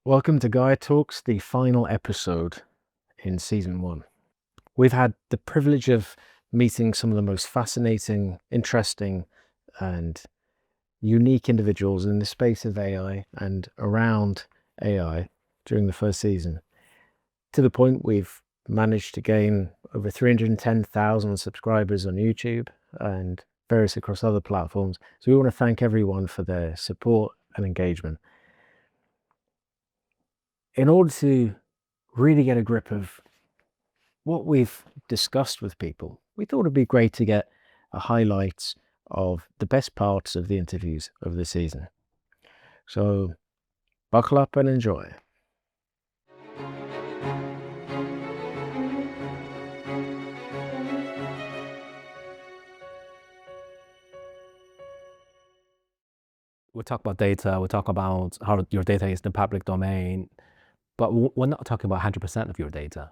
Welcome to GAEA Talks, the final episode in season 1. We've had the privilege of meeting some of the most fascinating, interesting, and unique individuals in the space of AI and around AI during the first season. To the point we've managed to gain over 310,000 subscribers on YouTube and various across other platforms. So we want to thank everyone for their support and engagement. In order to really get a grip of what we've discussed with people, we thought it'd be great to get a highlight of the best parts of the interviews of the season. So buckle up and enjoy. We talk about data, we talk about how your data is the public domain, but we're not talking about 100% of your data.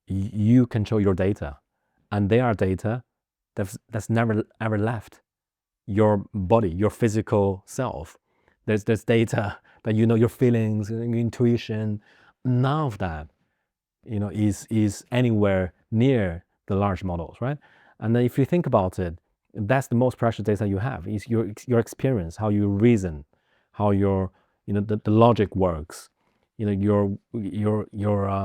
You control your data, and they are data that's never ever left your body, your physical self. There's data that your feelings, your intuition, none of that is anywhere near the large models, right? And then if you think about it, that's the most precious data you have, is your experience, how you reason, how your the logic works, your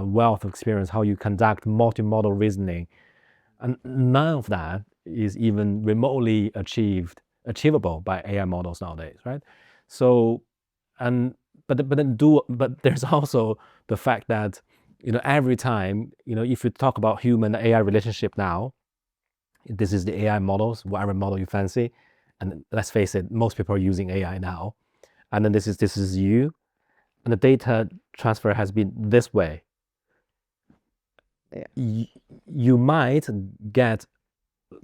wealth of experience, how you conduct multimodal reasoning. And none of that is even remotely achievable by AI models nowadays, right? So, but there's also the fact that every time if you talk about human AI relationship now, this is the AI models, whatever model you fancy, and let's face it, most people are using AI now, and then this is you, and the data transfer has been this way. You might get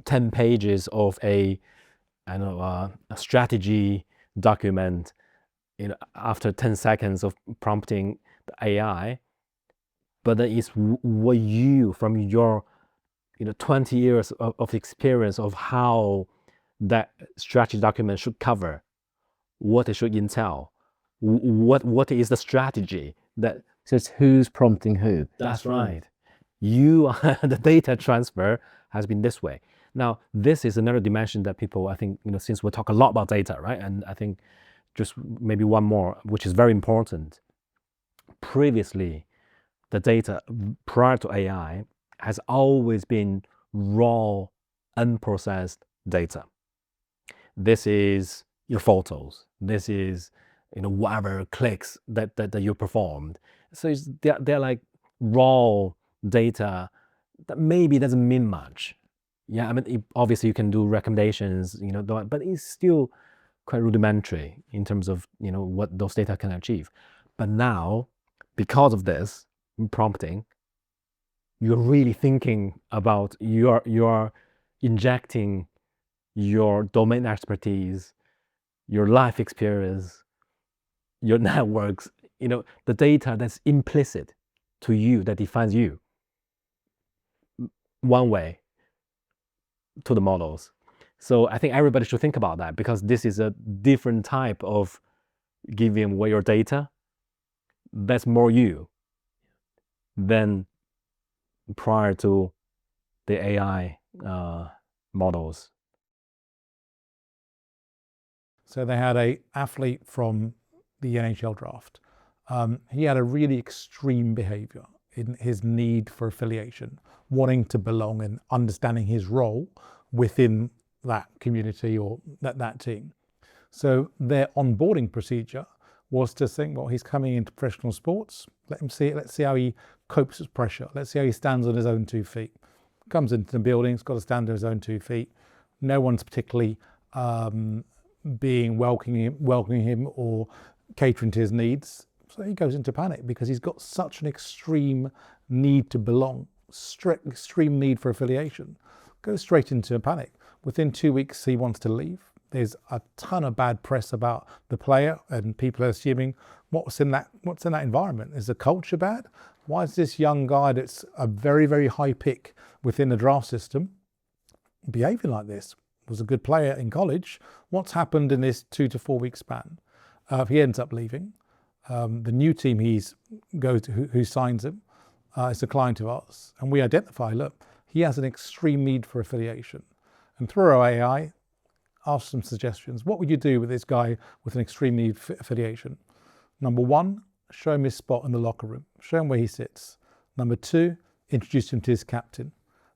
10 pages of a strategy document after 10 seconds of prompting the AI, but then it's what you, from your 20 years of experience of how that strategy document should cover, what it should entail, what is the strategy that says who's prompting who. That's right. The data transfer has been this way. Now, this is another dimension that people, I think, since we talk a lot about data, right? And I think just maybe one more, which is very important. Previously, the data prior to AI has always been raw, unprocessed data. This is your photos. This is whatever clicks that you performed. So they're like raw data that maybe doesn't mean much. Yeah, I mean, obviously you can do recommendations, but it's still quite rudimentary in terms of what those data can achieve. But now, because of this prompting, you're really thinking about you're injecting your domain expertise, your life experience, your networks, the data that's implicit to you, that defines you, one way to the models. So I think everybody should think about that, because this is a different type of giving away your data that's more you than prior to the AI models. So they had an athlete from the NHL draft. He had a really extreme behavior in his need for affiliation, wanting to belong and understanding his role within that community or that team. So their onboarding procedure was to think, well, he's coming into professional sports. Let's see how he copes with pressure. Let's see how he stands on his own 2 feet. Comes into the building, he's got to stand on his own 2 feet. No one's particularly being welcoming him or catering to his needs. So he goes into panic because he's got such an extreme need to belong, extreme need for affiliation. Goes straight into a panic. Within 2 weeks, he wants to leave. There's a ton of bad press about the player, and people are assuming what's in that environment. Is the culture bad? Why is this young guy that's a very, very high pick within the draft system behaving like this? Was a good player in college. What's happened in this 2 to 4 week span? He ends up leaving. The new team who signs him is a client of ours, and we identify, look, he has an extreme need for affiliation. And through our AI, ask some suggestions. What would you do with this guy with an extreme need for affiliation? Number one, show him his spot in the locker room. Show him where he sits. Number two, introduce him to his captain.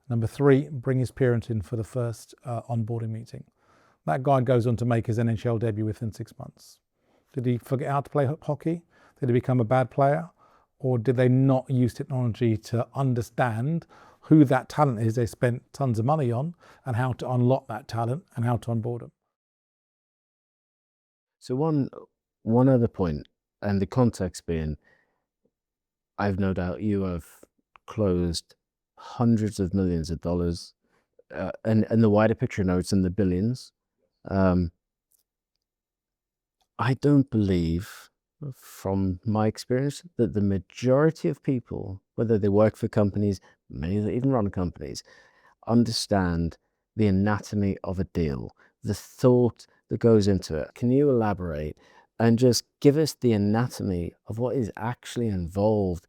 Number three, bring his parent in for the first onboarding meeting. That guy goes on to make his NHL debut within 6 months. Did he forget how to play hockey? Did he become a bad player? Or did they not use technology to understand who that talent is they spent tons of money on, and how to unlock that talent and how to onboard them? So one other point, and the context being, I've no doubt you have closed hundreds of millions of dollars, and the wider picture now it's in the billions. I don't believe, from my experience, that the majority of people, whether they work for companies, many that even run companies, understand the anatomy of a deal, the thought that goes into it. Can you elaborate and just give us the anatomy of what is actually involved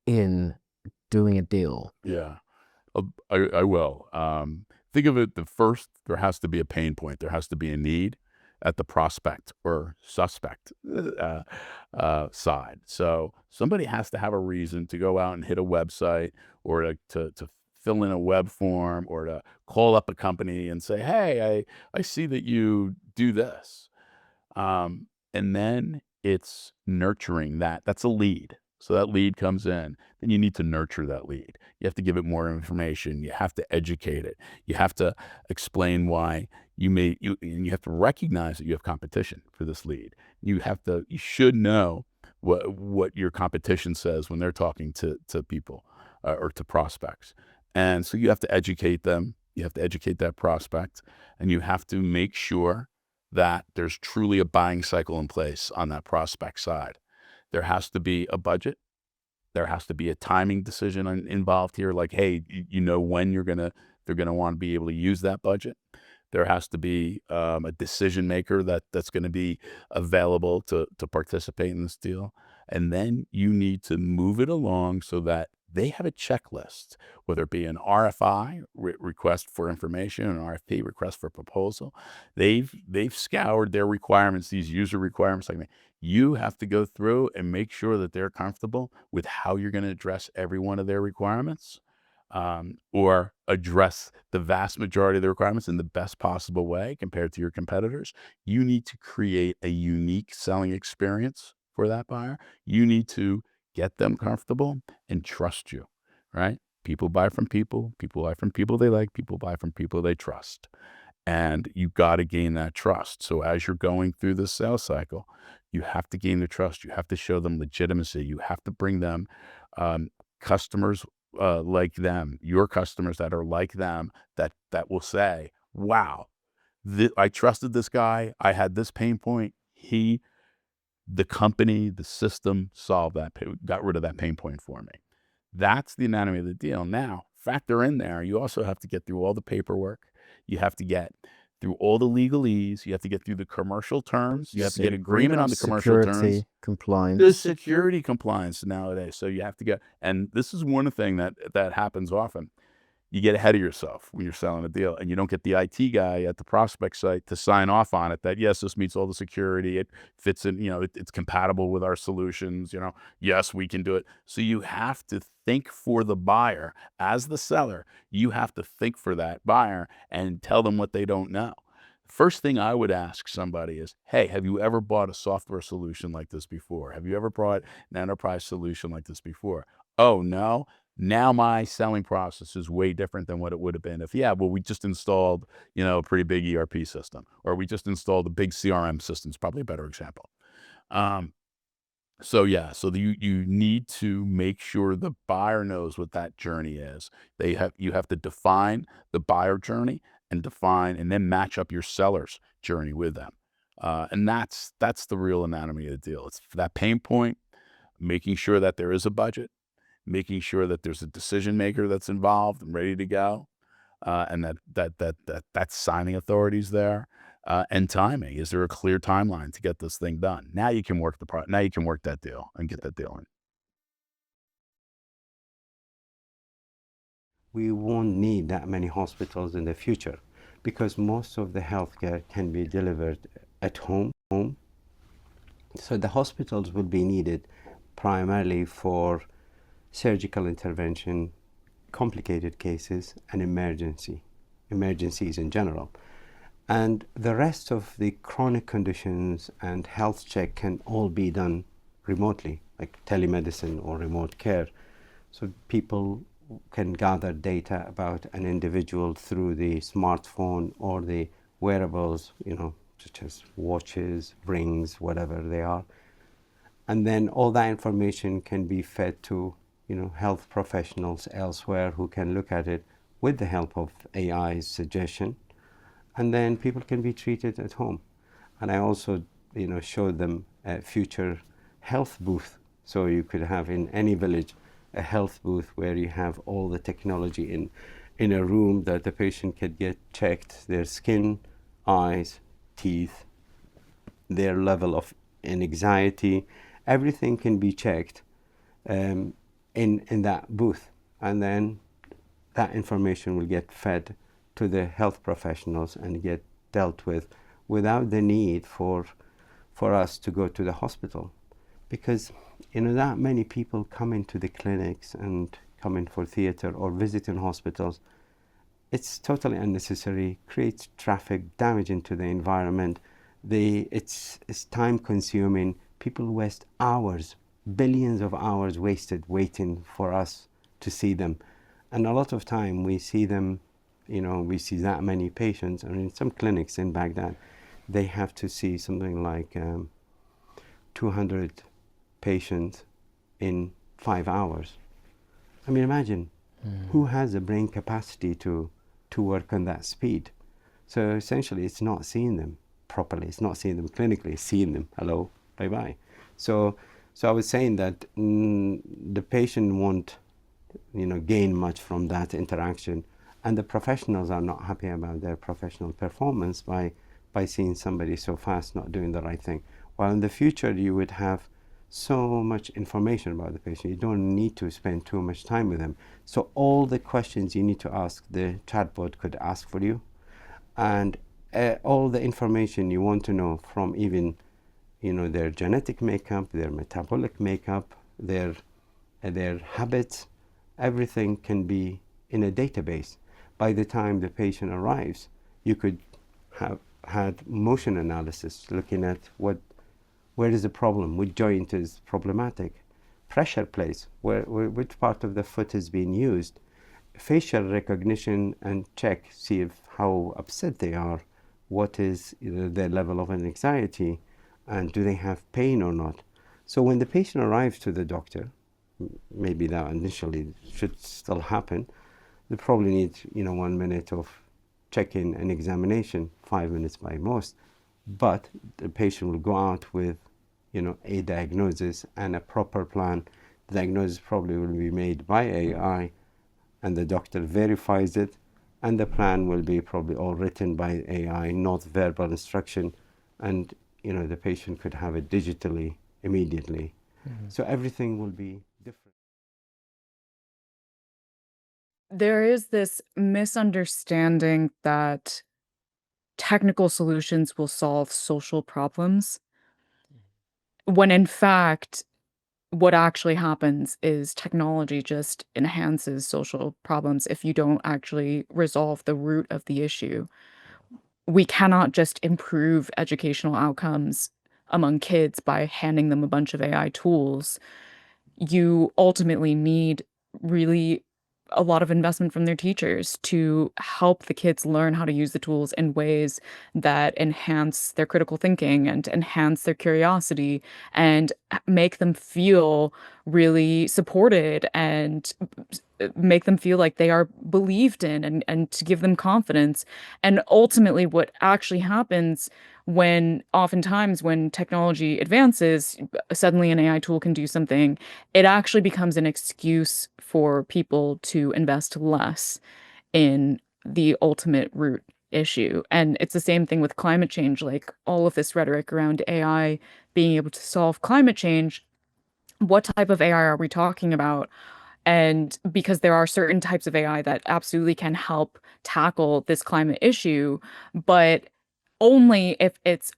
in doing a deal? Yeah, I will. Think of it, there has to be a pain point. There has to be a need at the prospect or suspect side. So somebody has to have a reason to go out and hit a website, or to fill in a web form, or to call up a company and say, hey, I see that you do this. And then it's nurturing that. That's a lead. So that lead comes in, then you need to nurture that lead. You have to give it more information. You have to educate it. You have to explain why and you have to recognize that you have competition for this lead. You should know what your competition says when they're talking to people or to prospects. And so you have to educate them. You have to educate that prospect, and you have to make sure that there's truly a buying cycle in place on that prospect side. There has to be a budget. There has to be a timing decision involved here. Like, hey, when they're gonna want to be able to use that budget. There has to be a decision maker that's going to be available to participate in this deal. And then you need to move it along so that they have a checklist, whether it be an RFI, request for information, an RFP, request for proposal. They've scoured their requirements, these user requirements. Like, you have to go through and make sure that they're comfortable with how you're going to address every one of their requirements, or address the vast majority of the requirements in the best possible way compared to your competitors. You need to create a unique selling experience for that buyer. You need to get them comfortable and trust you, right? People buy from people. People buy from people they like. People buy from people they trust. And you got to gain that trust. So as you're going through the sales cycle, you have to gain the trust. You have to show them legitimacy. You have to bring them customers like them, your customers that are like them, that will say, wow, I trusted this guy. I had this pain point. The company, the system solved that, got rid of that pain point for me. That's the anatomy of the deal. Now, factor in there, you also have to get through all the paperwork. You have to get through all the legalese. You have to get through the commercial terms. You have to get agreement on the commercial terms. Compliance. The security compliance nowadays. So you have to get, and this is one thing that happens often. You get ahead of yourself when you're selling a deal, and you don't get the IT guy at the prospect site to sign off on it that, yes, this meets all the security. It fits in, it's compatible with our solutions. Yes, we can do it. So you have to think for the buyer. As the seller, you have to think for that buyer and tell them what they don't know. First thing I would ask somebody is, hey, have you ever bought a software solution like this before? Have you ever bought an enterprise solution like this before? Oh, no. Now my selling process is way different than what it would have been if, we just installed, a pretty big ERP system, or we just installed a big CRM system. It's probably a better example. So you need to make sure the buyer knows what that journey is. You have to define the buyer journey and then match up your seller's journey with them. And that's the real anatomy of the deal. It's that pain point, making sure that there is a budget, making sure that there's a decision maker that's involved and ready to go, and that signing authority's there, and timing. Is there a clear timeline to get this thing done? Now you can work now you can work that deal and get that deal in. We won't need that many hospitals in the future because most of the healthcare can be delivered at home. So the hospitals will be needed primarily for surgical intervention, complicated cases, and emergencies in general. And the rest of the chronic conditions and health check can all be done remotely, like telemedicine or remote care. So people can gather data about an individual through the smartphone or the wearables, such as watches, rings, whatever they are. And then all that information can be fed to, health professionals elsewhere who can look at it with the help of AI's suggestion. And then people can be treated at home. And I also, showed them a future health booth. So you could have in any village a health booth where you have all the technology in a room that the patient could get checked, their skin, eyes, teeth, their level of anxiety, everything can be checked in that booth. And then that information will get fed to the health professionals and get dealt with without the need for us to go to the hospital. Because that many people come into the clinics and come in for theater or visit in hospitals. It's totally unnecessary, creates traffic, damage into the environment. It's time consuming. People waste hours, billions of hours wasted waiting for us to see them. And a lot of time we see them, we see that many patients. And in some clinics in Baghdad, they have to see something like 200 patients in 5 hours. I mean, imagine who has the brain capacity to work on that speed. So essentially, it's not seeing them properly. It's not seeing them clinically. It's seeing them, hello, bye-bye. So I was saying that the patient won't, gain much from that interaction, and the professionals are not happy about their professional performance by seeing somebody so fast not doing the right thing. While in the future, you would have so much information about the patient. You don't need to spend too much time with them. So all the questions you need to ask, the chatbot could ask for you. And all the information you want to know from even, their genetic makeup, their metabolic makeup, their habits, everything can be in a database. By the time the patient arrives, you could have had motion analysis looking at where is the problem, which joint is problematic, pressure place, which part of the foot is being used, facial recognition and check, see how upset they are, what is their level of anxiety, and do they have pain or not. So when the patient arrives to the doctor, maybe that initially should still happen, they probably need 1 minute of check-in and examination, 5 minutes by most, but the patient will go out with a diagnosis and a proper plan. The diagnosis probably will be made by AI, and the doctor verifies it, and the plan will be probably all written by AI, not verbal instruction, and the patient could have it digitally immediately. So everything will be different. There is this misunderstanding that technical solutions will solve social problems, when in fact, what actually happens is technology just enhances social problems if you don't actually resolve the root of the issue. We cannot just improve educational outcomes among kids by handing them a bunch of AI tools. You ultimately need really a lot of investment from their teachers to help the kids learn how to use the tools in ways that enhance their critical thinking and enhance their curiosity and make them feel really supported and make them feel like they are believed in and to give them confidence. And ultimately, what actually happens oftentimes when technology advances, suddenly an AI tool can do something, it actually becomes an excuse for people to invest less in the ultimate root issue. And it's the same thing with climate change, like all of this rhetoric around AI being able to solve climate change. What type of AI are we talking about? And because there are certain types of AI that absolutely can help tackle this climate issue, but only if it's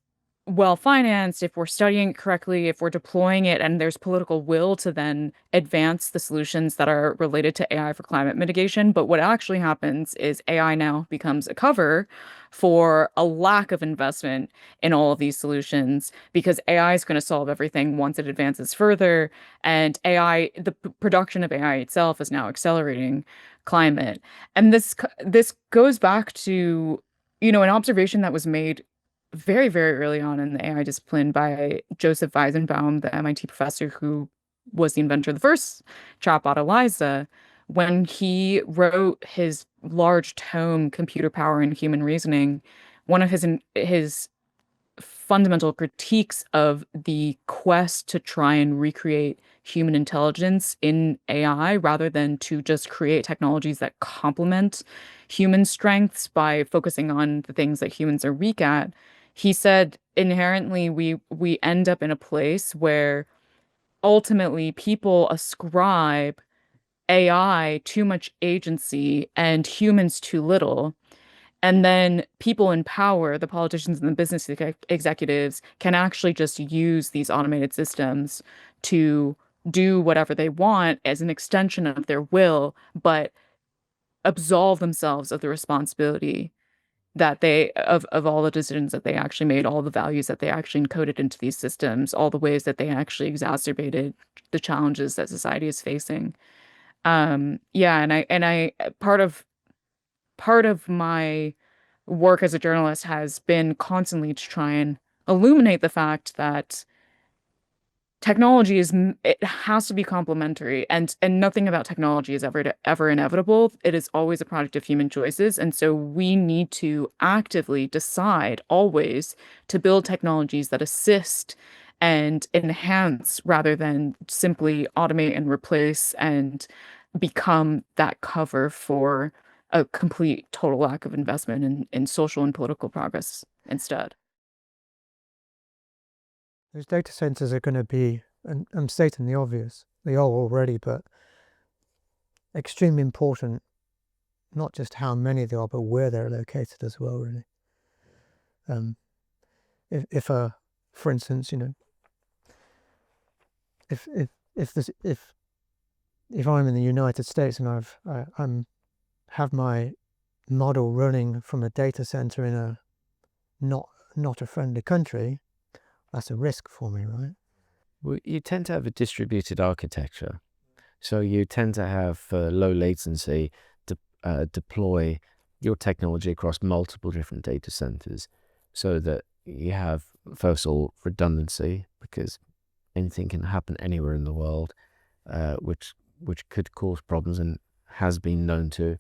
well financed, if we're studying it correctly, if we're deploying it, and there's political will to then advance the solutions that are related to AI for climate mitigation. But what actually happens is AI now becomes a cover for a lack of investment in all of these solutions because AI is going to solve everything once it advances further. And AI, the production of AI itself is now accelerating climate. And this goes back to, an observation that was made very, very early on in the AI discipline by Joseph Weizenbaum, the MIT professor who was the inventor of the first chatbot, Eliza, when he wrote his large tome, Computer Power and Human Reasoning. One of his fundamental critiques of the quest to try and recreate human intelligence in AI rather than to just create technologies that complement human strengths by focusing on the things that humans are weak at. He said inherently we end up in a place where ultimately people ascribe AI too much agency and humans too little. And then people in power, the politicians and the business executives, can actually just use these automated systems to do whatever they want as an extension of their will, but absolve themselves of the responsibility that of all the decisions that they actually made, all the values that they actually encoded into these systems, all the ways that they actually exacerbated the challenges that society is facing. Yeah, and I part of my work as a journalist has been constantly to try and illuminate the fact that technology it has to be complementary, and nothing about technology is ever inevitable. It is always a product of human choices, and so we need to actively decide always to build technologies that assist and enhance rather than simply automate and replace and become that cover for a complete total lack of investment in social and political progress instead. Those data centers are going to be, and I'm stating the obvious, they are already, but extremely important, not just how many there are, but where they're located as well, really. If for instance, if I'm in the United States and I'm have my model running from a data center in a not a friendly country, that's a risk for me, right? Well, you tend to have a distributed architecture. So you tend to have, for low latency, deploy your technology across multiple different data centers so that you have, first of all, redundancy, because anything can happen anywhere in the world, which could cause problems and has been known to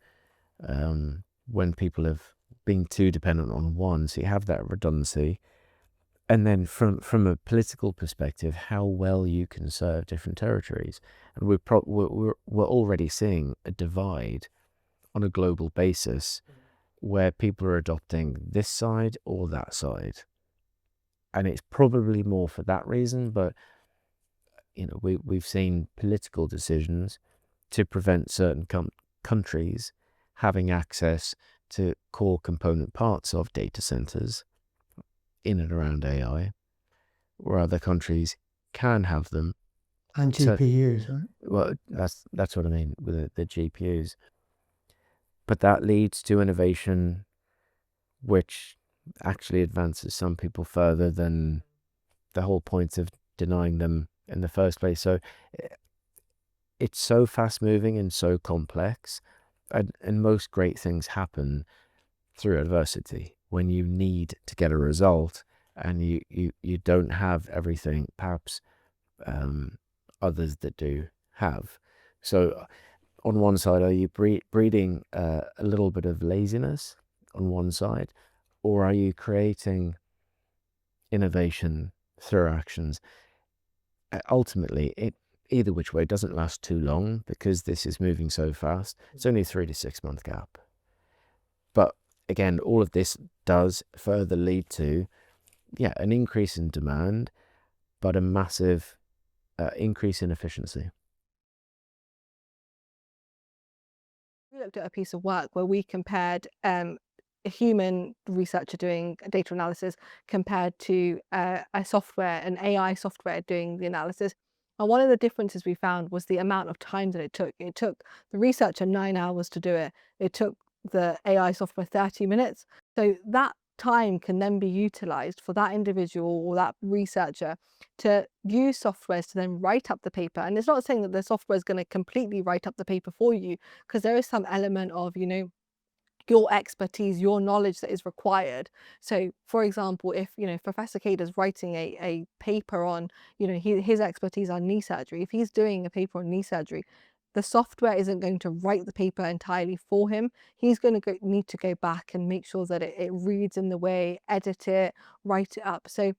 when people have been too dependent on one. So you have that redundancy. And then from a political perspective, how well you can serve different territories. And we're already seeing a divide on a global basis where people are adopting this side or that side. And it's probably more for that reason, but we've seen political decisions to prevent certain countries having access to core component parts of data centers in and around AI, where other countries can have them. And GPUs, right? Well, that's what I mean with the GPUs. But that leads to innovation, which actually advances some people further than the whole point of denying them in the first place. So it's so fast moving and so complex, and most great things happen through adversity, when you need to get a result and you don't have everything perhaps others that do have. So on one side, are you breeding a little bit of laziness on one side, or are you creating innovation through actions? Ultimately, either which way doesn't last too long, because this is moving so fast. It's only a 3 to 6 month gap. But again, all of this does further lead to, an increase in demand, but a massive increase in efficiency. We looked at a piece of work where we compared a human researcher doing data analysis compared to an AI software doing the analysis. And one of the differences we found was the amount of time that it took. It took the researcher 9 hours to do it. It took the AI software 30 minutes. So that time can then be utilized for that individual or that researcher to use softwares to then write up the paper. And it's not saying that the software is going to completely write up the paper for you, because there is some element of, your expertise, your knowledge that is required. So for example, if Professor Cade is writing a paper on his expertise on knee surgery, if he's doing a paper on knee surgery, the software isn't going to write the paper entirely for him. He's going to need to go back and make sure that it reads in the way, edit it, write it up. So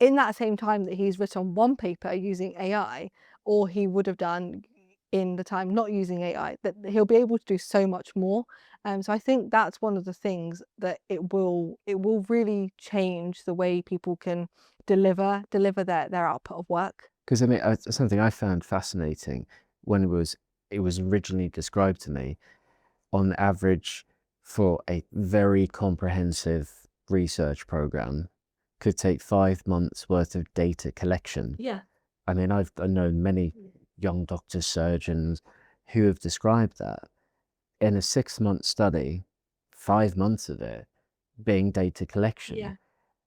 in that same time that he's written one paper using AI, or he would have done in the time not using AI, that he'll be able to do so much more. So I think that's one of the things that it will really change the way people can deliver their output of work. Because something I found fascinating when it was originally described to me, on average, for a very comprehensive research program, could take 5 months worth of data collection. Yeah. I mean, I've known many young doctors, surgeons who have described that. In a 6-month study, 5 months of it being data collection. Yeah.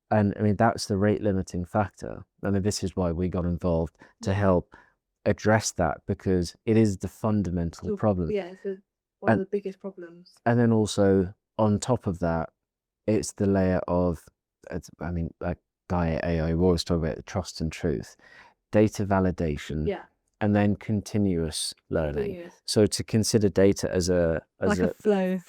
And I mean, that's the rate limiting factor. I mean, this is why we got involved, to help address that, because it is the fundamental problem. Yeah, it's one of the biggest problems. And then also on top of that, it's the layer of, like GAEA, we always talk about trust and truth, data validation, and then continuous learning. So to consider data as a flow.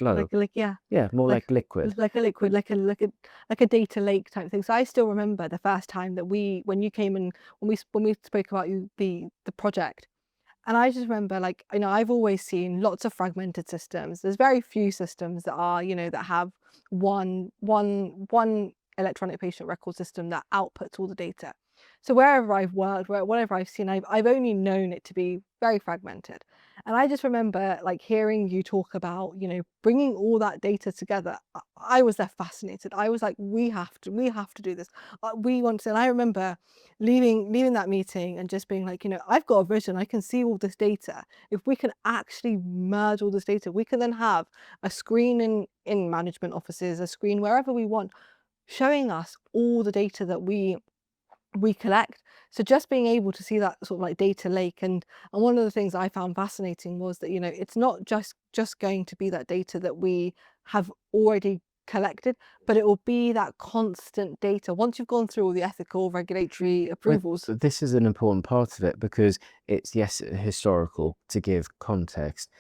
More like liquid. Like a liquid, like a data lake type thing. So I still remember the first time that when you came and when we spoke about the project. And I just remember, I've always seen lots of fragmented systems. There's very few systems that are, that have one electronic patient record system that outputs all the data. So wherever I've worked, whatever I've seen, I've only known it to be very fragmented. And I just remember hearing you talk about, bringing all that data together. I was there fascinated. I was like, we have to do this. We want to. And I remember leaving that meeting and just being like, I've got a vision. I can see all this data. If we can actually merge all this data, we can then have a screen in management offices, a screen wherever we want, showing us all the data that we collect. So just being able to see that sort of data lake, and one of the things I found fascinating was that it's not just going to be that data that we have already collected, but it will be that constant data once you've gone through all the ethical, regulatory approvals. But this is an important part of it, because it's historical, to give context,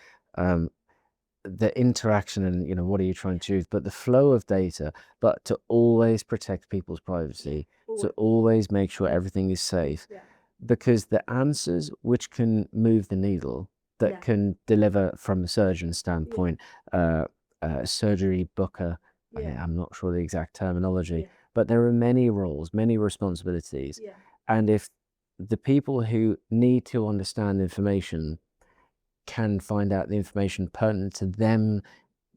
the interaction and what are you trying to do, but the flow of data, but to always protect people's privacy, to always make sure everything is safe, because the answers which can move the needle, that can deliver from a surgeon's standpoint, a surgery booker, I'm not sure the exact terminology, but there are many roles, many responsibilities, and if the people who need to understand information can find out the information pertinent to them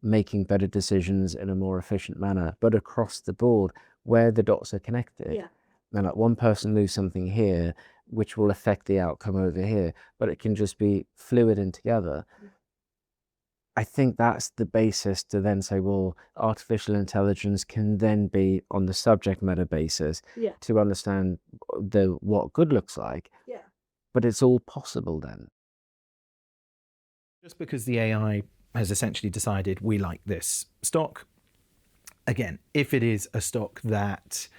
making better decisions in a more efficient manner, but across the board where the dots are connected. And one person lose something here, which will affect the outcome over here, but it can just be fluid and together. I think that's the basis to then say, well, artificial intelligence can then be on the subject matter basis to understand what good looks like. But it's all possible then. Just because the AI has essentially decided we like this stock, again, if it is a stock that,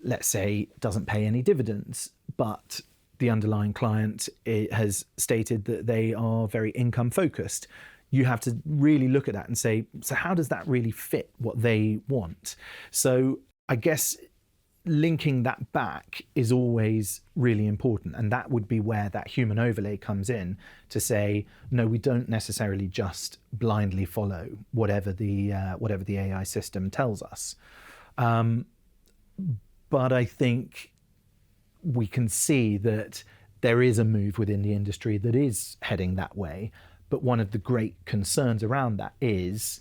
let's say, doesn't pay any dividends, but the underlying client has stated that they are very income focused, you have to really look at that and say, so how does that really fit what they want? So I guess linking that back is always really important, and that would be where that human overlay comes in to say, no, we don't necessarily just blindly follow whatever the AI system tells us. But I think we can see that there is a move within the industry that is heading that way. But one of the great concerns around that is,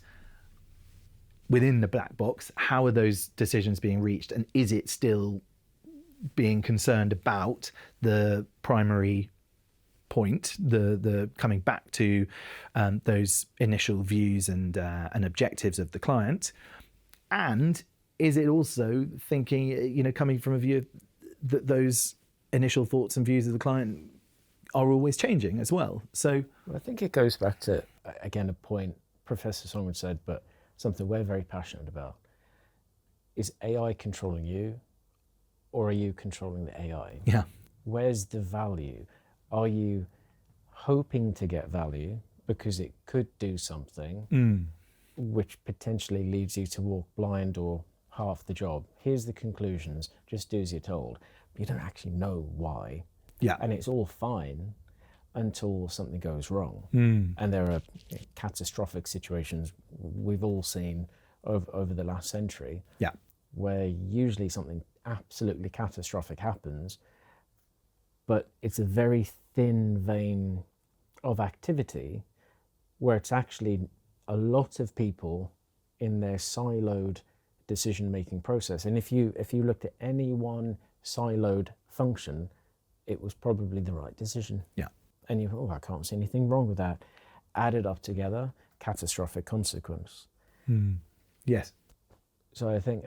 within the black box, how are those decisions being reached, and is it still being concerned about the primary point, the coming back to those initial views and objectives of the client, and is it also thinking, coming from a view that those initial thoughts and views of the client are always changing as well? So I think it goes back to, again, a point Professor Solomon said, but something we're very passionate about. Is AI controlling you, or are you controlling the AI? Yeah. Where's the value? Are you hoping to get value because it could do something which potentially leads you to walk blind or half the job? Here's the conclusions, just do as you're told. But you don't actually know why. Yeah. And it's all fine until something goes wrong. And there are catastrophic situations we've all seen over the last century, where usually something absolutely catastrophic happens, but it's a very thin vein of activity where it's actually a lot of people in their siloed decision-making process. And if you looked at any one siloed function, it was probably the right decision. Yeah. And you go, I can't see anything wrong with that. Added up together, catastrophic consequence. Yes. So I think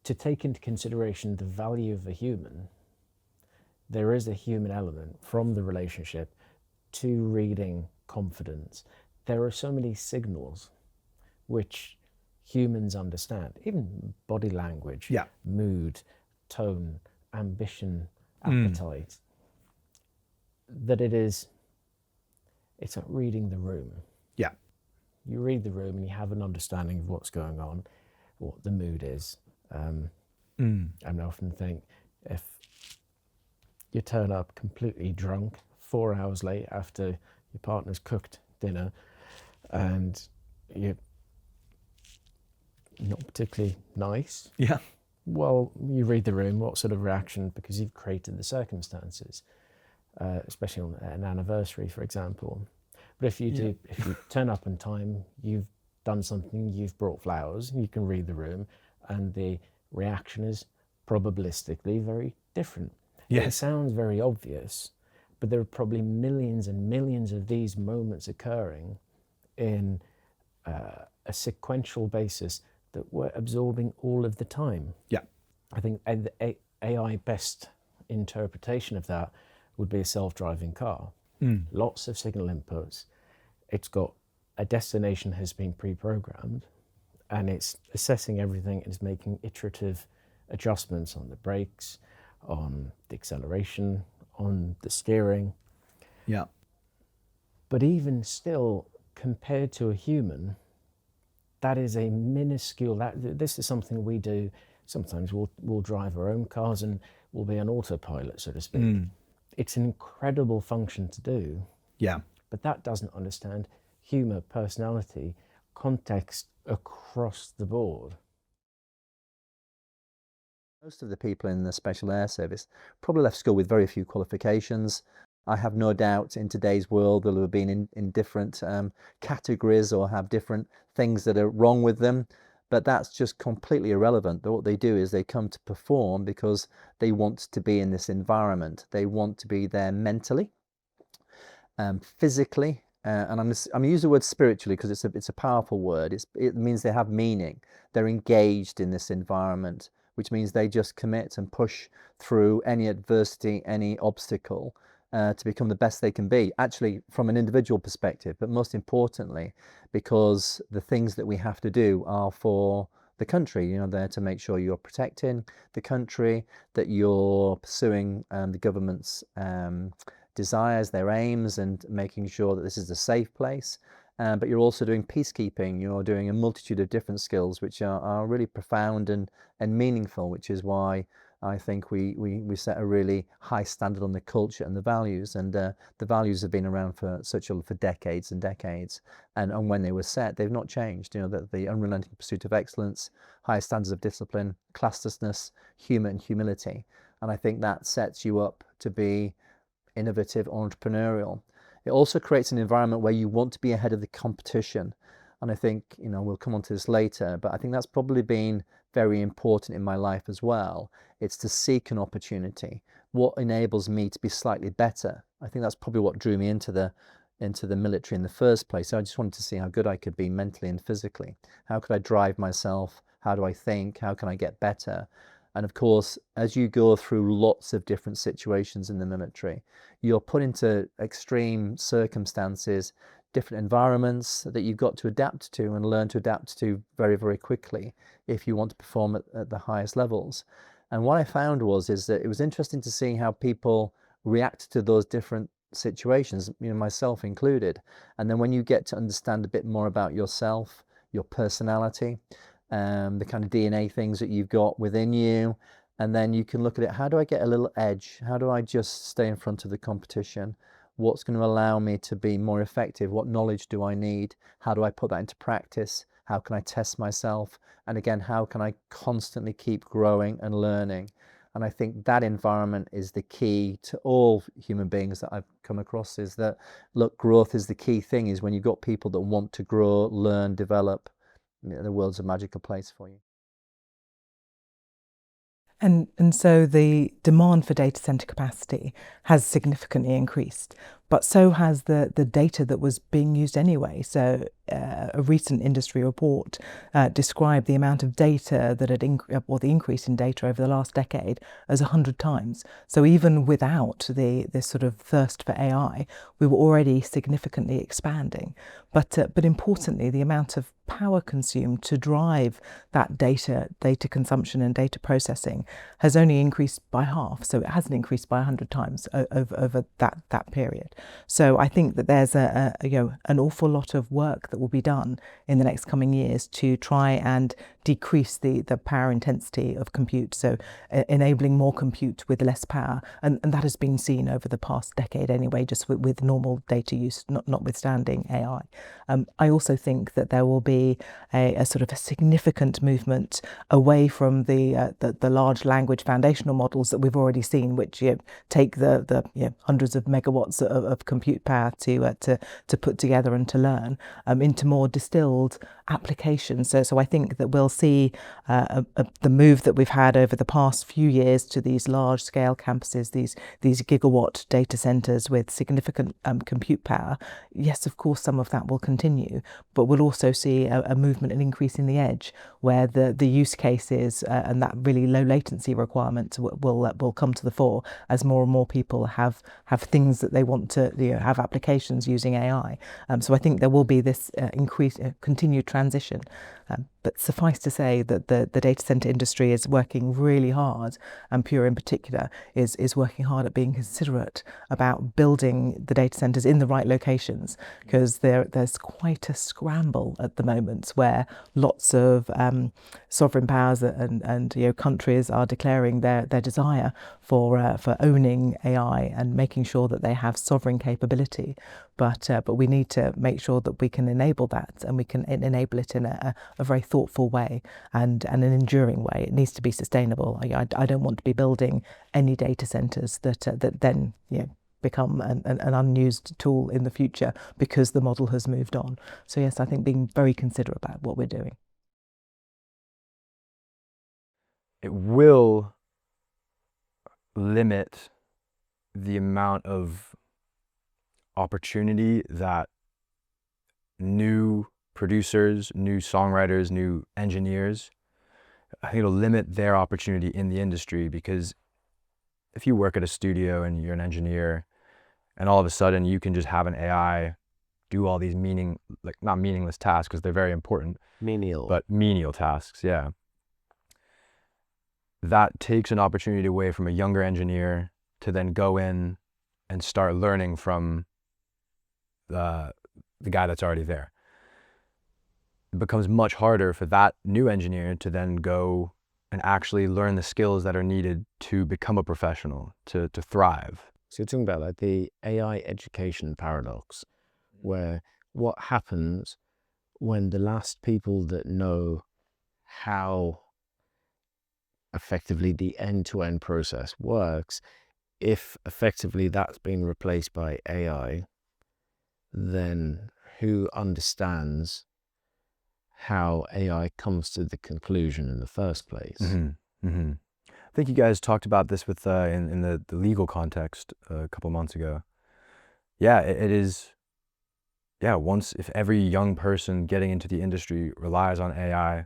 to take into consideration the value of a human, there is a human element from the relationship to reading confidence. There are so many signals which humans understand, even body language, mood, tone, ambition, appetite, that it's like reading the room. Yeah. You read the room and you have an understanding of what's going on, what the mood is. I often think, if you turn up completely drunk 4 hours late after your partner's cooked dinner and you're not particularly nice, well, you read the room, what sort of reaction, because you've created the circumstances, especially on an anniversary, for example. But if you turn up on time, you've done something, you've brought flowers, you can read the room, and the reaction is probabilistically very different. It sounds very obvious, but there are probably millions and millions of these moments occurring in a sequential basis that we're absorbing all of the time. Yeah. I think the AI best interpretation of that would be a self-driving car. Lots of signal inputs. It's got a destination has been pre-programmed, and it's assessing everything and is making iterative adjustments on the brakes, on the acceleration, on the steering. Yeah. But even still, compared to a human, that is a minuscule. This is something we do. Sometimes we'll drive our own cars and we'll be on autopilot, so to speak. It's an incredible function to do. Yeah. But that doesn't understand humour, personality, context across the board. Most of the people in the Special Air Service probably left school with very few qualifications. I have no doubt in today's world they'll have been in different categories or have different things that are wrong with them, but that's just completely irrelevant. What they do is they come to perform because they want to be in this environment. They want to be there mentally, physically, and I'm using the word spiritually because it's a powerful word. It means they have meaning. They're engaged in this environment, which means they just commit and push through any adversity, any obstacle, to become the best they can be, actually from an individual perspective, but most importantly, because the things that we have to do are for the country. There to make sure you're protecting the country, that you're pursuing the government's desires, their aims, and making sure that this is a safe place. but you're also doing peacekeeping. You're doing a multitude of different skills which are really profound and meaningful, which is why I think we set a really high standard on the culture and the values, and the values have been around for decades and decades, and when they were set, they've not changed. You know, that the unrelenting pursuit of excellence, high standards of discipline, classlessness, humour and humility, and I think that sets you up to be innovative, entrepreneurial. It also creates an environment where you want to be ahead of the competition, and I think, you know, we'll come on to this later, but I think that's probably been very important in my life as well. It's to seek an opportunity. What enables me to be slightly better? I think that's probably what drew me into the military in the first place. So I just wanted to see how good I could be mentally and physically. How could I drive myself? How do I think? How can I get better? And of course, as you go through lots of different situations in the military, you're put into extreme circumstances, different environments that you've got to adapt to and learn to adapt to very, very quickly if you want to perform at the highest levels. And what I found is that it was interesting to see how people react to those different situations, you know, myself included. And then when you get to understand a bit more about yourself, your personality, the kind of DNA things that you've got within you, and then you can look at it, how do I get a little edge? How do I just stay in front of the competition? What's going to allow me to be more effective? What knowledge do I need? How do I put that into practice? How can I test myself? And again, how can I constantly keep growing and learning? And I think that environment is the key to all human beings that I've come across, is that, look, growth is the key thing, is when you've got people that want to grow, learn, develop, you know, the world's a magical place for you. And so the demand for data center capacity has significantly increased, but so has the data that was being used anyway. So a recent industry report described the amount of data that had or the increase in data over the last decade as 100 times. So even without this sort of thirst for AI, we were already significantly expanding. But importantly, the amount of power consumed to drive that data consumption and data processing has only increased by half. So it hasn't increased by 100 times over that period. So I think that there's an awful lot of work that will be done in the next coming years to try and decrease the power intensity of compute, so enabling more compute with less power, and that has been seen over the past decade anyway, just with normal data use, notwithstanding AI. I also think that there will be a sort of a significant movement away from the large language foundational models that we've already seen, which take the hundreds of megawatts of compute power to put together and to learn, into more distilled applications. So I think that we'll see the move that we've had over the past few years to these large scale campuses, these gigawatt data centers with significant compute power. Yes, of course, some of that will continue, but we'll also see a movement and increase in the edge, where the use cases and that really low latency requirement will come to the fore as more and more people have things that they want to have applications using AI. So I think there will be this continued transition. But suffice to say that the data center industry is working really hard, and Pure in particular is working hard at being considerate about building the data centers in the right locations, because there's quite a scramble at the moment where lots of sovereign powers and countries are declaring their desire for owning AI and making sure that they have sovereign capability. But we need to make sure that we can enable that, and we can enable it in a very thoughtful way and an enduring way. It needs to be sustainable. I don't want to be building any data centers that then become an unused tool in the future because the model has moved on. So yes, I think being very considerate about what we're doing. It will limit the amount of opportunity that new producers, new songwriters, new engineers, I think it'll limit their opportunity in the industry, because if you work at a studio and you're an engineer and all of a sudden you can just have an AI do all these not meaningless tasks, because they're very important, but menial tasks, yeah. That takes an opportunity away from a younger engineer to then go in and start learning from the guy that's already there. It becomes much harder for that new engineer to then go and actually learn the skills that are needed to become a professional, to thrive. So you're talking about like the AI education paradox, where what happens when the last people that know how effectively the end-to-end process works, if effectively that's being replaced by AI, then who understands how AI comes to the conclusion in the first place? I think you guys talked about this with in the legal context a couple months ago. Yeah, it is. Yeah, if every young person getting into the industry relies on AI,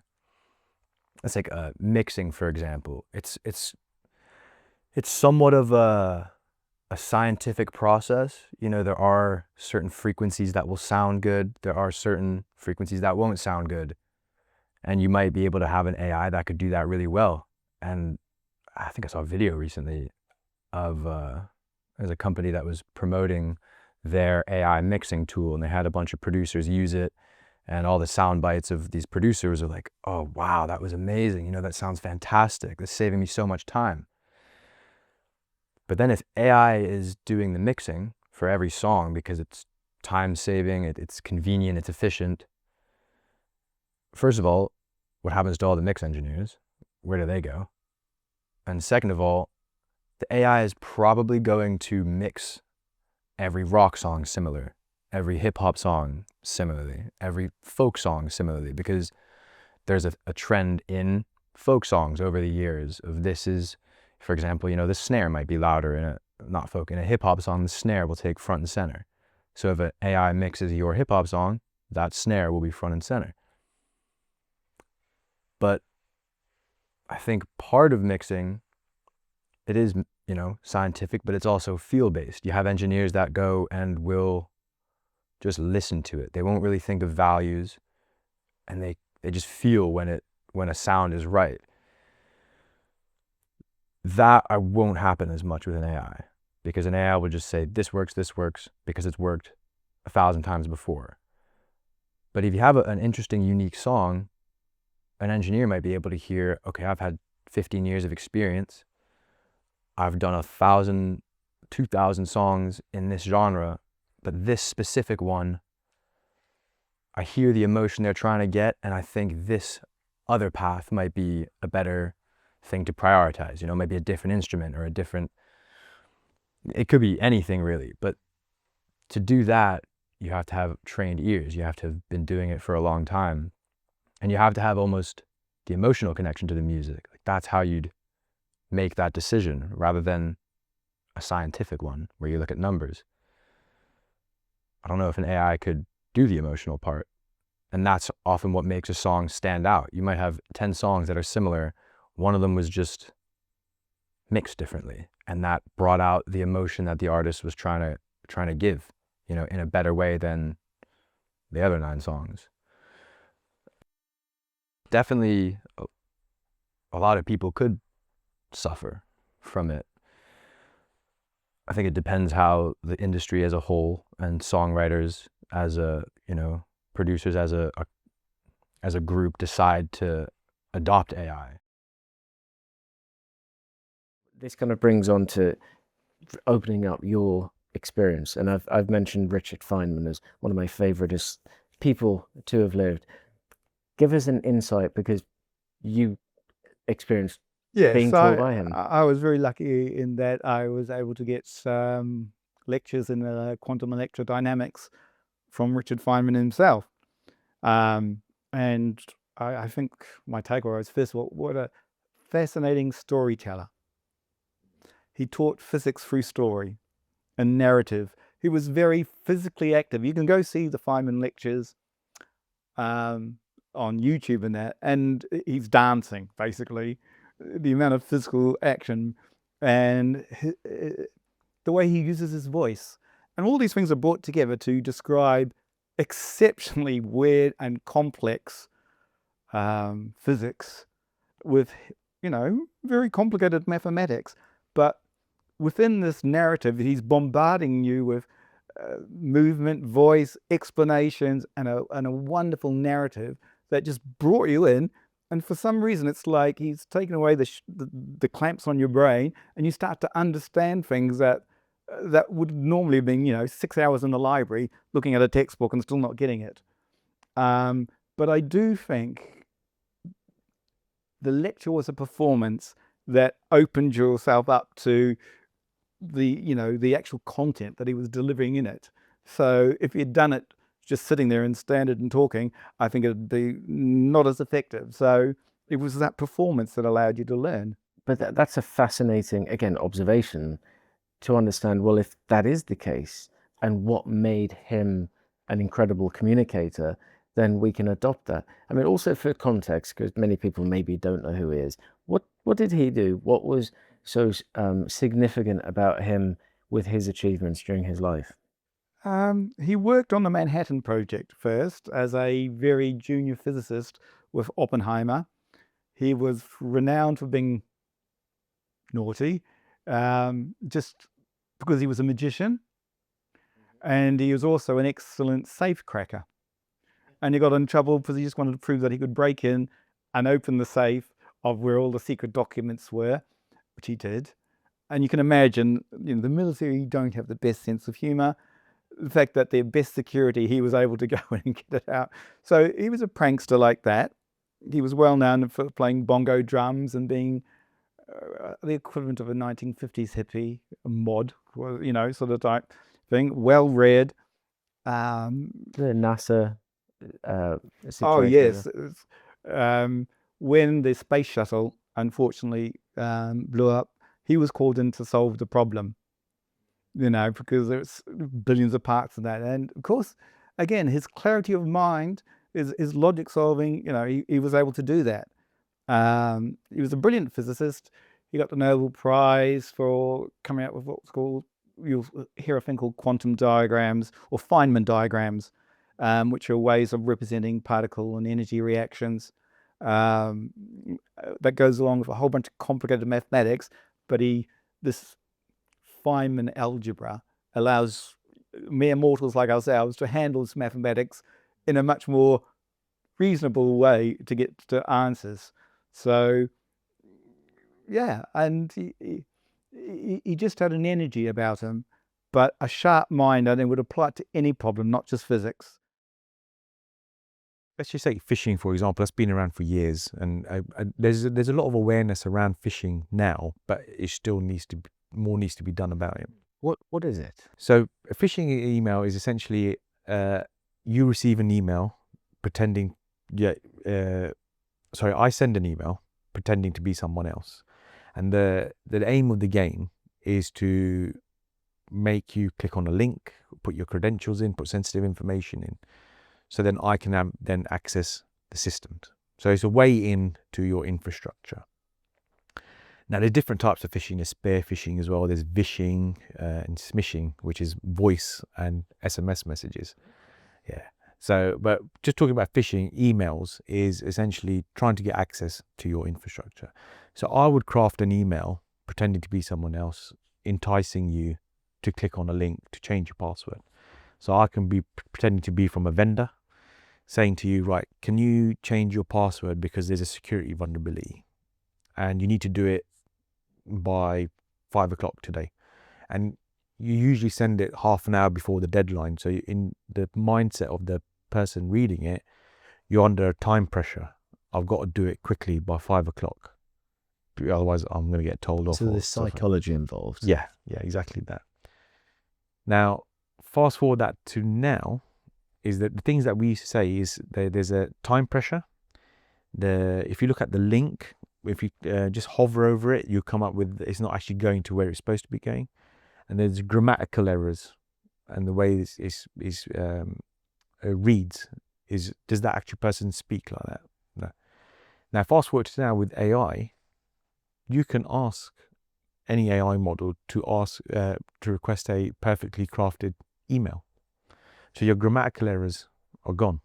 let's take mixing, for example. It's somewhat of a scientific process. There are certain frequencies that will sound good. There are certain frequencies that won't sound good. And you might be able to have an AI that could do that really well. And I think I saw a video recently of there's a company that was promoting their AI mixing tool, and they had a bunch of producers use it, and all the sound bites of these producers are like, oh wow, that was amazing, that sounds fantastic, that's saving me so much time. But then if AI is doing the mixing for every song because it's time saving, it's convenient, it's efficient, first of all, what happens to all the mix engineers? Where do they go? And second of all, the AI is probably going to mix every rock song similar, every hip hop song similarly, every folk song similarly, because there's a trend in folk songs over the years of this is, for example, the snare might be louder in a hip hop song, the snare will take front and center. So if an AI mixes your hip hop song, that snare will be front and center. But I think part of mixing, it is, scientific, but it's also feel-based. You have engineers that go and will just listen to it. They won't really think of values, and they just feel when a sound is right. That won't happen as much with an AI, because an AI will just say, this works, because it's worked 1,000 times before. But if you have an interesting, unique song, an engineer might be able to hear, okay, I've had 15 years of experience. I've done 1,000, 2,000 songs in this genre, but this specific one, I hear the emotion they're trying to get, and I think this other path might be a better thing to prioritize, maybe a different instrument or it could be anything really. But to do that, you have to have trained ears. You have to have been doing it for a long time. And you have to have almost the emotional connection to the music. Like that's how you'd make that decision rather than a scientific one where you look at numbers. I don't know if an AI could do the emotional part. And that's often what makes a song stand out. You might have 10 songs that are similar. One of them was just mixed differently. And that brought out the emotion that the artist was trying to give, in a better way than the other 9 songs. Definitely a lot of people could suffer from it. I think it depends how the industry as a whole and songwriters as producers as a group decide to adopt AI. This kind of brings on to opening up your experience, and I've mentioned Richard Feynman as one of my favorite people to have lived. Give us an insight, because you experienced being taught by him. I was very lucky in that I was able to get some lectures in quantum electrodynamics from Richard Feynman himself. And I think my takeaway was, first of all, what a fascinating storyteller. He taught physics through story and narrative. He was very physically active. You can go see the Feynman lectures on YouTube and that, and he's dancing, basically. The amount of physical action and the way he uses his voice. And all these things are brought together to describe exceptionally weird and complex physics with, very complicated mathematics. But within this narrative, he's bombarding you with movement, voice, explanations, and a wonderful narrative that just brought you in. And for some reason, it's like he's taken away the clamps on your brain, and you start to understand things that would normally have been, 6 hours in the library looking at a textbook and still not getting it. But I do think the lecture was a performance that opened yourself up to the actual content that he was delivering in it. So if he'd done it just sitting there and standard and talking, I think it'd be not as effective. So it was that performance that allowed you to learn. But that's a fascinating, again, observation to understand, well, if that is the case, and what made him an incredible communicator, then we can adopt that. I mean, also for context, because many people maybe don't know who he is, what did he do? What was so significant about him with his achievements during his life? He worked on the Manhattan Project first as a very junior physicist with Oppenheimer. He was renowned for being naughty, just because he was a magician. And he was also an excellent safecracker. And he got in trouble because he just wanted to prove that he could break in and open the safe of where all the secret documents were, which he did. And you can imagine, the military don't have the best sense of humor. The fact that their best security, he was able to go in and get it out. So he was a prankster like that. He was well known for playing bongo drums and being the equivalent of a 1950s hippie, a mod, sort of type thing. Well read. The NASA situation. Oh yes. When the space shuttle unfortunately blew up, he was called in to solve the problem. Because there's billions of parts of that. And of course, again, his clarity of mind, his logic solving, he was able to do that. He was a brilliant physicist. He got the Nobel Prize for coming out with what's called, you'll hear a thing called quantum diagrams or Feynman diagrams, which are ways of representing particle and energy reactions. That goes along with a whole bunch of complicated mathematics, but this Feynman algebra allows mere mortals like ourselves to handle this mathematics in a much more reasonable way to get to answers. So yeah, and he just had an energy about him, but a sharp mind, and it would apply it to any problem, not just physics. Let's just say phishing, for example, that's been around for years, and there's a lot of awareness around phishing now, but it still more needs to be done about it. What is it? So a phishing email is essentially you receive an email pretending, I send an email pretending to be someone else, and the aim of the game is to make you click on a link, put your credentials in, put sensitive information in, so then I can then access the systems. So it's a way in to your infrastructure. Now, there's different types of phishing. There's spear phishing as well. There's vishing and smishing, which is voice and SMS messages. Yeah. So, but just talking about phishing, emails is essentially trying to get access to your infrastructure. So I would craft an email pretending to be someone else, enticing you to click on a link to change your password. So I can be pretending to be from a vendor, saying to you, right, can you change your password because there's a security vulnerability and you need to do it by 5 o'clock today. And you usually send it half an hour before the deadline. So in the mindset of the person reading it, you're under time pressure. I've got to do it quickly by 5 o'clock. Otherwise, I'm going to get told off. So there's psychology involved. Yeah, exactly that. Now, fast forward that to now, is that the things that we used to say is there's a time pressure. If you look at the link, if you just hover over it, you come up with it's not actually going to where it's supposed to be going. And there's grammatical errors, and the way it reads is, does that actual person speak like that? No. Now, fast forward to now with AI, you can ask any AI model to request a perfectly crafted email. So your grammatical errors are gone.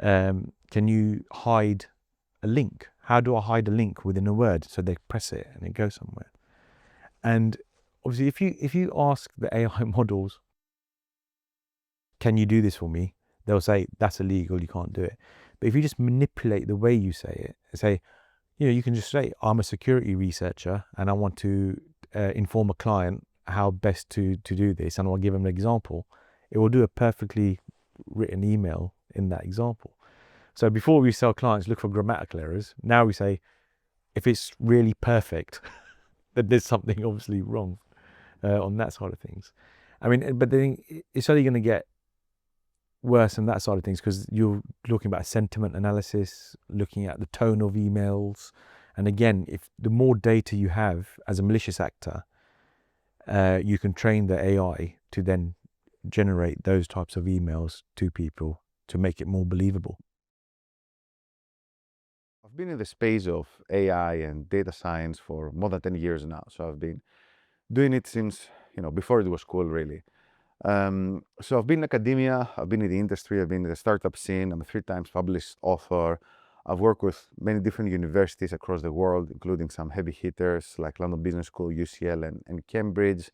Can you hide a link? How do I hide a link within a word? So they press it and it goes somewhere. And obviously, if you ask the AI models can you do this for me? They'll say, that's illegal, you can't do it. But if you just manipulate the way you say it, say, you can just say, I'm a security researcher and I want to inform a client how best to do this, and I'll give them an example. It will do a perfectly written email in that example. So before we tell clients, look for grammatical errors, now we say, if it's really perfect, then there's something obviously wrong on that side of things. I mean, but then it's only going to get worse on that side of things, because you're looking about sentiment analysis, looking at the tone of emails. And again, if the more data you have as a malicious actor, you can train the AI to then generate those types of emails to people to make it more believable. I've been in the space of AI and data science for more than 10 years now. So I've been doing it since, before it was cool, really. So I've been in academia, I've been in the industry, I've been in the startup scene. I'm a 3 times published author. I've worked with many different universities across the world, including some heavy hitters like London Business School, UCL, and Cambridge.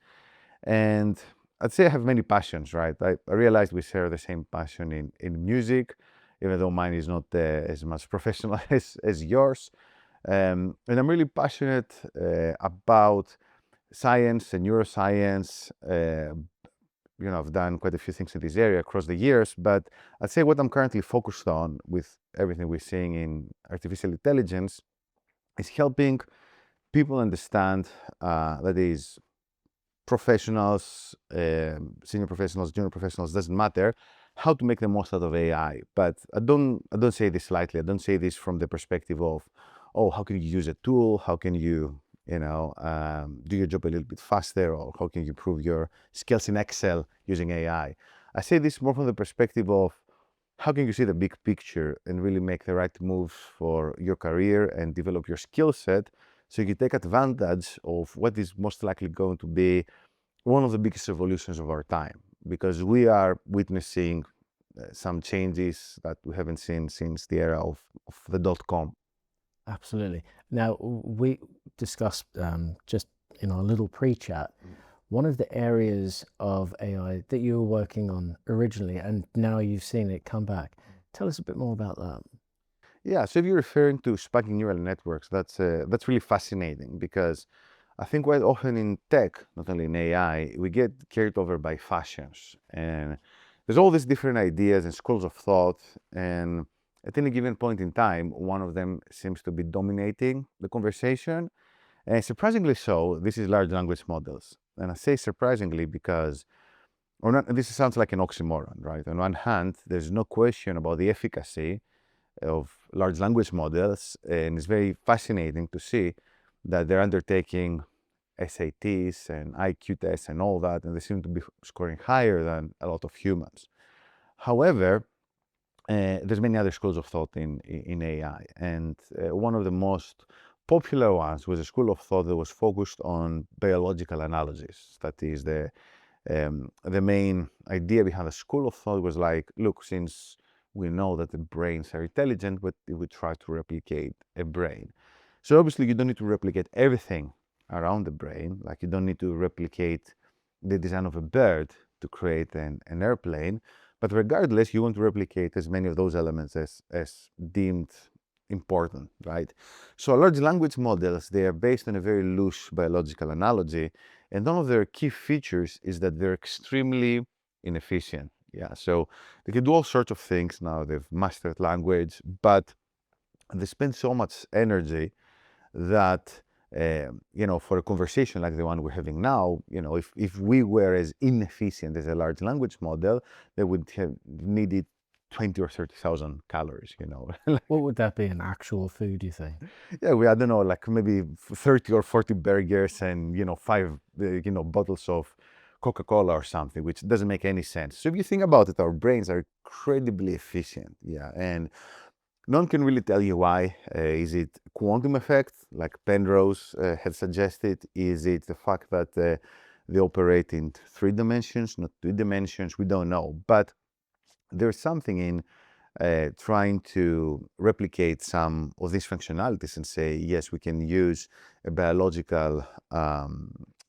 And I'd say I have many passions, right? I realized we share the same passion in music, even though mine is not as much professional as yours. And I'm really passionate about science and neuroscience. I've done quite a few things in this area across the years, but I'd say what I'm currently focused on with everything we're seeing in artificial intelligence is helping people understand that is professionals, senior professionals, junior professionals, doesn't matter, how to make the most out of AI. But I don't say this lightly. I don't say this from the perspective of, how can you use a tool? How can you do your job a little bit faster, or how can you improve your skills in Excel using AI? I say this more from the perspective of how can you see the big picture and really make the right moves for your career and develop your skill set so you can take advantage of what is most likely going to be one of the biggest revolutions of our time, because we are witnessing some changes that we haven't seen since the era of the .com. Absolutely. Now, we discussed just in our little pre-chat, one of the areas of AI that you were working on originally, and now you've seen it come back. Tell us a bit more about that. Yeah, so if you're referring to sparking neural networks, that's really fascinating, because I think quite often in tech, not only in AI, we get carried over by fashions. And there's all these different ideas and schools of thought, and at any given point in time, one of them seems to be dominating the conversation. And surprisingly so, this is large language models. And I say surprisingly because, this sounds like an oxymoron, right? On one hand, there's no question about the efficacy of large language models, and it's very fascinating to see that they're undertaking SATs and IQ tests and all that, and they seem to be scoring higher than a lot of humans. However, there's many other schools of thought in AI, and one of the most popular ones was a school of thought that was focused on biological analysis. That is, the main idea behind the school of thought was like, look, since we know that the brains are intelligent, but we try to replicate a brain. So obviously you don't need to replicate everything around the brain, like you don't need to replicate the design of a bird to create an airplane, but regardless, you want to replicate as many of those elements as deemed important, right? So large language models, they are based on a very loose biological analogy, and one of their key features is that they're extremely inefficient. Yeah, so they can do all sorts of things now. They've mastered language, but they spend so much energy that, for a conversation like the one we're having now, if we were as inefficient as a large language model, they would have needed 20 or 30,000 calories, What would that be in actual food, you think? Yeah, I don't know, like maybe 30 or 40 burgers and, 5, bottles of Coca-Cola or something, which doesn't make any sense. So if you think about it, our brains are incredibly efficient, and no one can really tell you why. Is it quantum effect, like Penrose had suggested? Is it the fact that they operate in 3 dimensions, not 2 dimensions? We don't know. But there's something in trying to replicate some of these functionalities and say, yes, we can use a biological,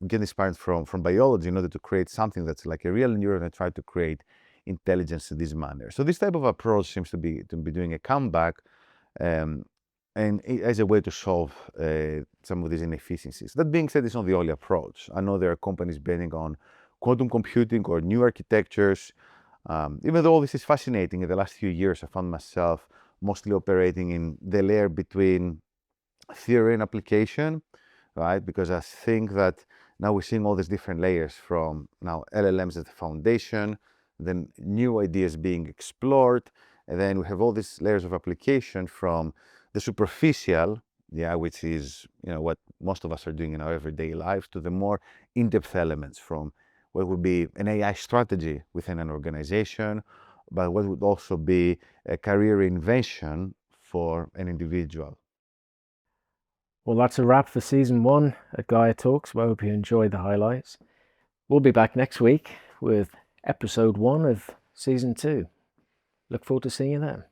get inspired from biology in order to create something that's like a real neuron and try to create intelligence in this manner. So this type of approach seems to be doing a comeback, and as a way to solve some of these inefficiencies. That being said, it's not the only approach. I know there are companies betting on quantum computing or new architectures. Even though this is fascinating, in the last few years I found myself mostly operating in the layer between theory and application, right? Because I think that now we're seeing all these different layers, from now LLMs as the foundation, then new ideas being explored, and then we have all these layers of application, from the superficial, which is what most of us are doing in our everyday lives, to the more in-depth elements, from what would be an AI strategy within an organization, but what would also be a career invention for an individual. Well, that's a wrap for season 1 at GAEA Talks. I hope you enjoyed the highlights. We'll be back next week with episode 1 of season 2. Look forward to seeing you then.